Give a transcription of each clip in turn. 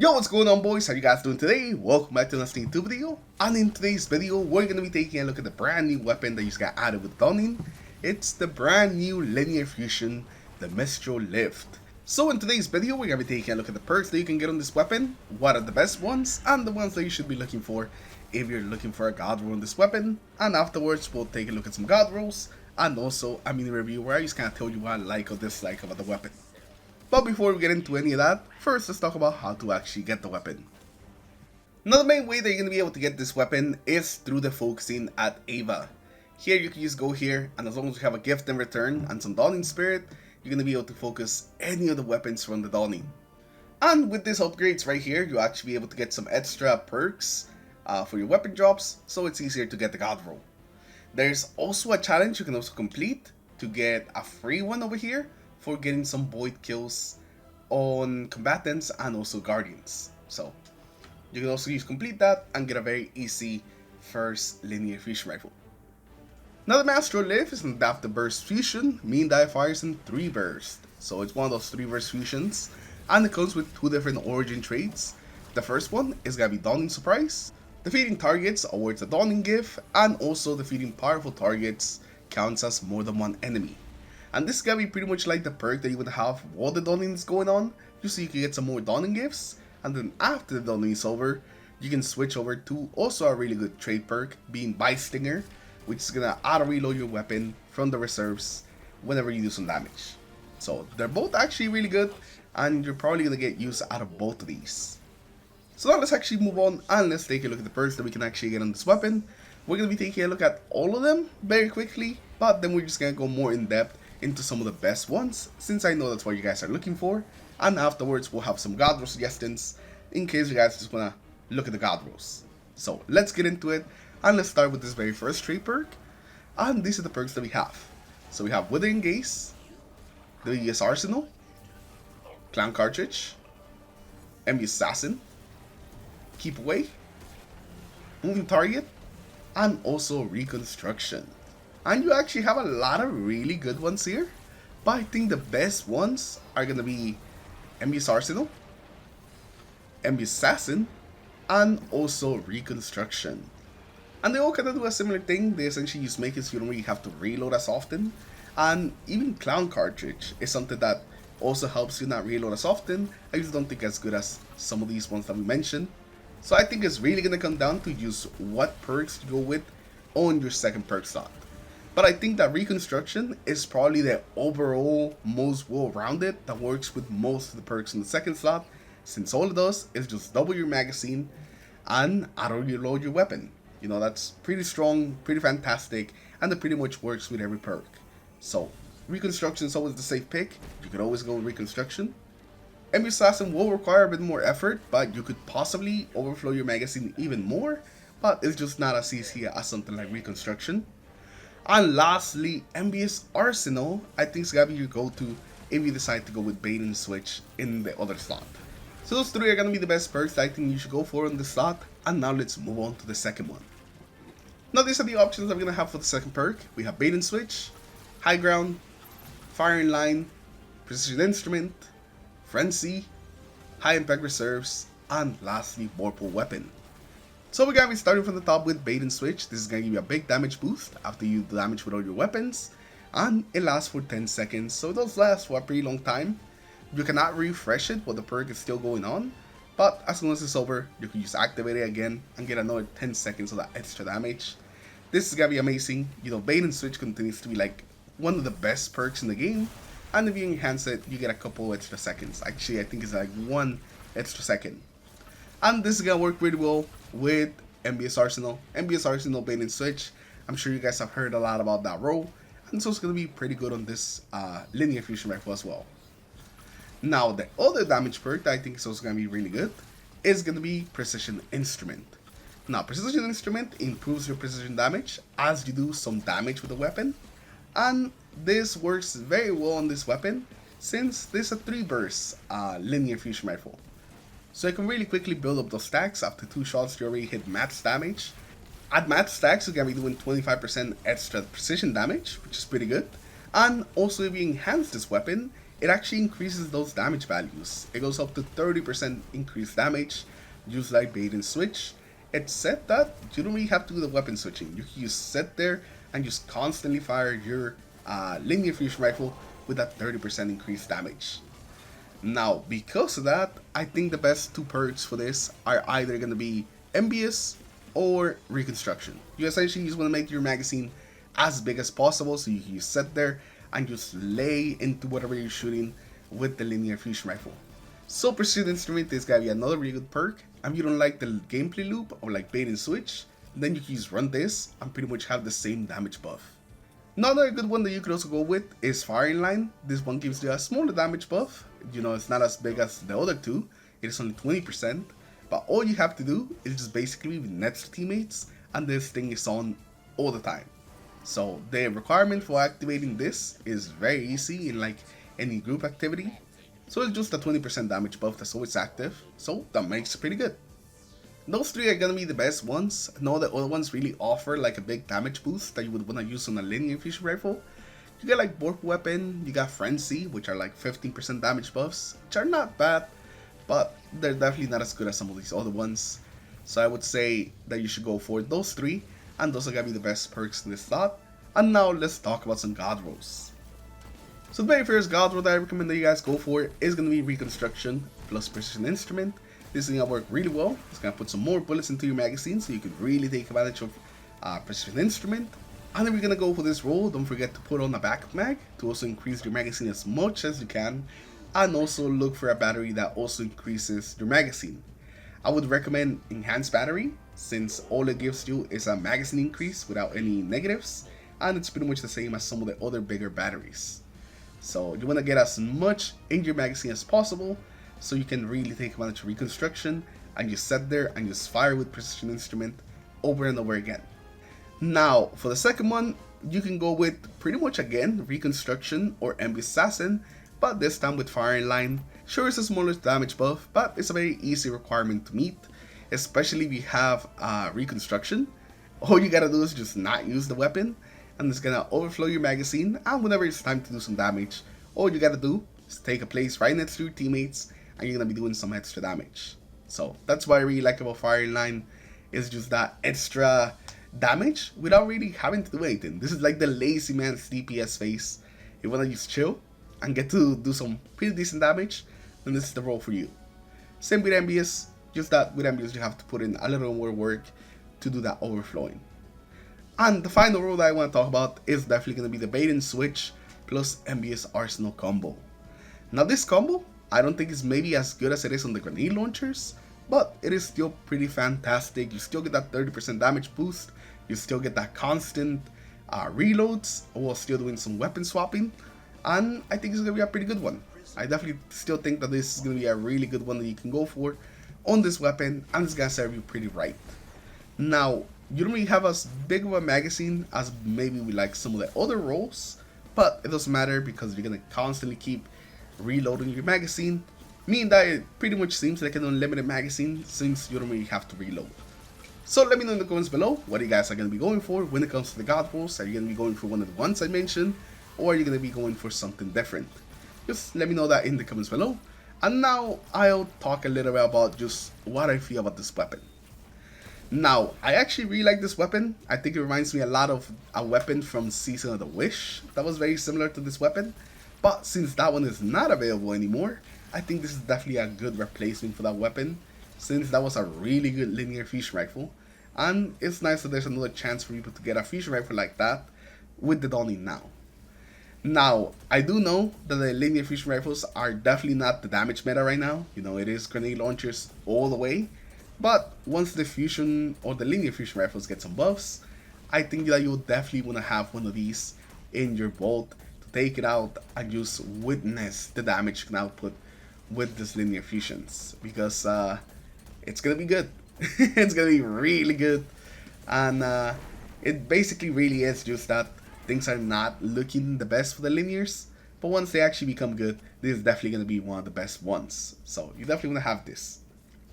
Yo, what's going on, boys? How you guys doing today? Welcome back to another YouTube video. And in today's video, we're going to be taking a look at the brand new weapon that just got added with Dawning. It's the brand new linear fusion, the Mistral Lift. So in today's video, we're going to be taking a look at the perks that you can get on this weapon, what are the best ones, and the ones that you should be looking for if you're looking for a god roll on this weapon. And afterwards, we'll take a look at some god rolls, and also a mini review where I just kind of tell you what I like or dislike about the weapon. But before we get into any of that, first let's talk about how to actually get the weapon. Now the main way that you're going to be able to get this weapon is through the focusing at Ava. Here you can just go here, and as long as you have a gift in return and some Dawning Spirit, you're going to be able to focus any of the weapons from the Dawning. And with these upgrades right here, you'll actually be able to get some extra perks for your weapon drops, so it's easier to get the god roll. There's also a challenge you can also complete to get a free one over here for getting some void kills on combatants and also guardians. So you can also complete that and get a very easy first linear fusion rifle. Now the Mistral Lift is an adaptive burst fusion, meaning that it fires in 3 bursts. So it's one of those 3 burst fusions, and it comes with 2 different origin traits. The first one is gonna be Dawning Surprise. Defeating targets awards a Dawning gift, and also defeating powerful targets counts as more than 1 enemy. And this is gonna be pretty much like the perk that you would have while the Dawning is going on, just so you can get some more Dawning gifts, and then after the Dawning is over, you can switch over to also a really good trade perk, being Bystinger, which is gonna auto-reload your weapon from the reserves whenever you do some damage. So they're both actually really good, and you're probably gonna get use out of both of these. So now let's actually move on and let's take a look at the perks that we can actually get on this weapon. We're gonna be taking a look at all of them very quickly, but then we're just gonna go more in depth into some of the best ones, since I know that's what you guys are looking for, and afterwards we'll have some god roll suggestions in case you guys just wanna look at the god rolls. So let's get into it, and let's start with this very first trade perk, and these are the perks that we have. So we have Withering Gaze, the ES Arsenal, Clown Cartridge, MB Assassin, Keep Away, Moving Target, and also Reconstruction. And you actually have a lot of really good ones here, but I think the best ones are gonna be MB's Arsenal, MB's Assassin, and also Reconstruction. And they all kind of do a similar thing. They essentially just make it so you don't really have to reload as often. And even Clown Cartridge is something that also helps you not reload as often. I just don't think as good as some of these ones that we mentioned. So I think it's really gonna come down to just what perks you go with on your second perk slot. But I think that Reconstruction is probably the overall most well-rounded that works with most of the perks in the second slot, since all it does is just double your magazine and auto-reload your weapon. You know, that's pretty strong, pretty fantastic, and it pretty much works with every perk. So Reconstruction is always the safe pick. You could always go with Reconstruction. MB Assassin will require a bit more effort, but you could possibly overflow your magazine even more, but it's just not as easy as something like Reconstruction. And lastly, MB's Arsenal, I think is gonna be your go-to if you decide to go with Bait and Switch in the other slot. So those 3 are gonna be the best perks that I think you should go for in this slot, and now let's move on to the second one. Now these are the options that we're gonna have for the second perk. We have Bait and Switch, High Ground, Firing Line, Precision Instrument, Frenzy, High Impact Reserves, and lastly, Vorpal Weapon. So we're gonna be starting from the top with Bait and Switch. This is gonna give you a big damage boost after you do damage with all your weapons, and it lasts for 10 seconds, so it does last for a pretty long time. You cannot refresh it while the perk is still going on, but as soon as it's over, you can just activate it again and get another 10 seconds of that extra damage. This is gonna be amazing. You know, Bait and Switch continues to be like one of the best perks in the game, and if you enhance it, you get a couple extra seconds. Actually, I think it's like 1 extra second. And this is gonna work really well with MBS Arsenal. MBS Arsenal Bait and Switch. I'm sure you guys have heard a lot about that role, and so it's gonna be pretty good on this linear fusion rifle as well. Now the other damage perk that I think is also gonna be really good is gonna be Precision Instrument. Now Precision Instrument improves your precision damage as you do some damage with the weapon, and this works very well on this weapon since this is a 3 burst linear fusion rifle. So you can really quickly build up those stacks. After 2 shots you already hit max damage. At max stacks you're going to be doing 25% extra precision damage, which is pretty good. And also if you enhance this weapon, it actually increases those damage values. It goes up to 30% increased damage, just like bait and switch. It's said that you don't really have to do the weapon switching. You can just sit there and just constantly fire your linear fusion rifle with that 30% increased damage. Now, because of that, I think the best two perks for this are either going to be MBS or Reconstruction. You essentially just want to make your magazine as big as possible so you can just sit there and just lay into whatever you're shooting with the linear fusion rifle. So Precision Instrument is going to be another really good perk. If you don't like the gameplay loop or like bait and switch, then you can just run this and pretty much have the same damage buff. Another good one that you could also go with is Firing Line. This one gives you a smaller damage buff. You know, it's not as big as the other two. It is only 20%. But all you have to do is just basically be next to teammates, and this thing is on all the time. So the requirement for activating this is very easy in like any group activity. So it's just a 20% damage buff that's always active. So that makes it pretty good. Those three are gonna be the best ones. No, the other ones really offer like a big damage boost that you would wanna use on a linear fusion rifle. You got like Warp Weapon, you got Frenzy, which are like 15% damage buffs, which are not bad, but they're definitely not as good as some of these other ones. So I would say that you should go for those three, and those are gonna be the best perks in this slot. And now let's talk about some God rolls. So the very first God roll that I recommend that you guys go for is gonna be Reconstruction plus Precision Instrument. This is gonna work really well. It's gonna put some more bullets into your magazine so you can really take advantage of Precision Instrument. And if you're gonna go for this roll, don't forget to put on a backup mag to also increase your magazine as much as you can, and also look for a battery that also increases your magazine. I would recommend Enhanced Battery, since all it gives you is a magazine increase without any negatives, and it's pretty much the same as some of the other bigger batteries. So you want to get as much in your magazine as possible so you can really take advantage of Reconstruction and just sit there and just fire with Precision Instrument over and over again. Now for the second one, you can go with pretty much again Reconstruction or MB Assassin, but this time with Firing Line. Sure, it's a smaller damage buff, but it's a very easy requirement to meet, especially if you have Reconstruction. All you gotta do is just not use the weapon, and it's gonna overflow your magazine, and whenever it's time to do some damage, all you gotta do is take a place right next to your teammates, and you're gonna be doing some extra damage. So that's what I really like about Firing Line, is just that extra damage without really having to do anything. This is like the lazy man's DPS phase. You wanna just chill and get to do some pretty decent damage, then this is the role for you. Same with MBS, just that with MBS you have to put in a little more work to do that overflowing. And the final role that I want to talk about is definitely going to be the bait and switch plus MBS Arsenal combo. Now this combo, I don't think is maybe as good as it is on the grenade launchers, but it is still pretty fantastic. You still get that 30% damage boost, you still get that constant reloads while still doing some weapon swapping, and I think it's going to be a pretty good one. I definitely still think that this is going to be a really good one that you can go for on this weapon, and it's going to serve you pretty right. Now, you don't really have as big of a magazine as maybe we like some of the other roles, but it doesn't matter because you're going to constantly keep reloading your magazine, meaning that it pretty much seems like an unlimited magazine since you don't really have to reload. So let me know in the comments below what you guys are going to be going for when it comes to the God rolls. Are you going to be going for one of the ones I mentioned, or are you going to be going for something different? Just let me know that in the comments below. And now I'll talk a little bit about just what I feel about this weapon. Now, I actually really like this weapon. I think it reminds me a lot of a weapon from Season of the Wish that was very similar to this weapon. But since that one is not available anymore, I think this is definitely a good replacement for that weapon, since that was a really good linear fusion rifle. And it's nice that there's another chance for people to get a fusion rifle like that with the Dawning now. Now, I do know that the linear fusion rifles are definitely not the damage meta right now. You know, it is grenade launchers all the way. But once the fusion or the linear fusion rifles get some buffs, I think that you'll definitely want to have one of these in your vault to take it out and just witness the damage you can output with this linear fusions, because it's gonna be good. It's gonna be really good, and it basically really is just that things are not looking the best for the linears, but once they actually become good, this is definitely gonna be one of the best ones. So you definitely want to have this.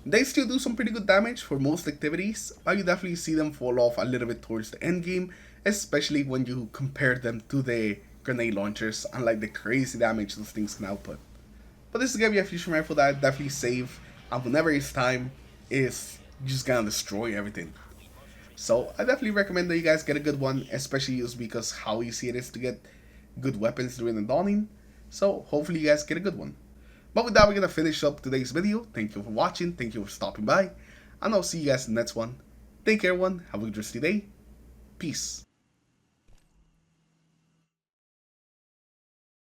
They still do some pretty good damage for most activities, but you definitely see them fall off a little bit towards the end game, especially when you compare them to the grenade launchers, unlike the crazy damage those things can output. But this is gonna be a fusion rifle that I definitely save, and whenever it's time, is just gonna destroy everything. So I definitely recommend that you guys get a good one, especially just because how easy it is to get good weapons during the dawning. So hopefully you guys get a good one. But with that, we're gonna finish up today's video. Thank you for watching, thank you for stopping by, and I'll see you guys in the next one. Take care everyone, have a good rest of your day. Peace.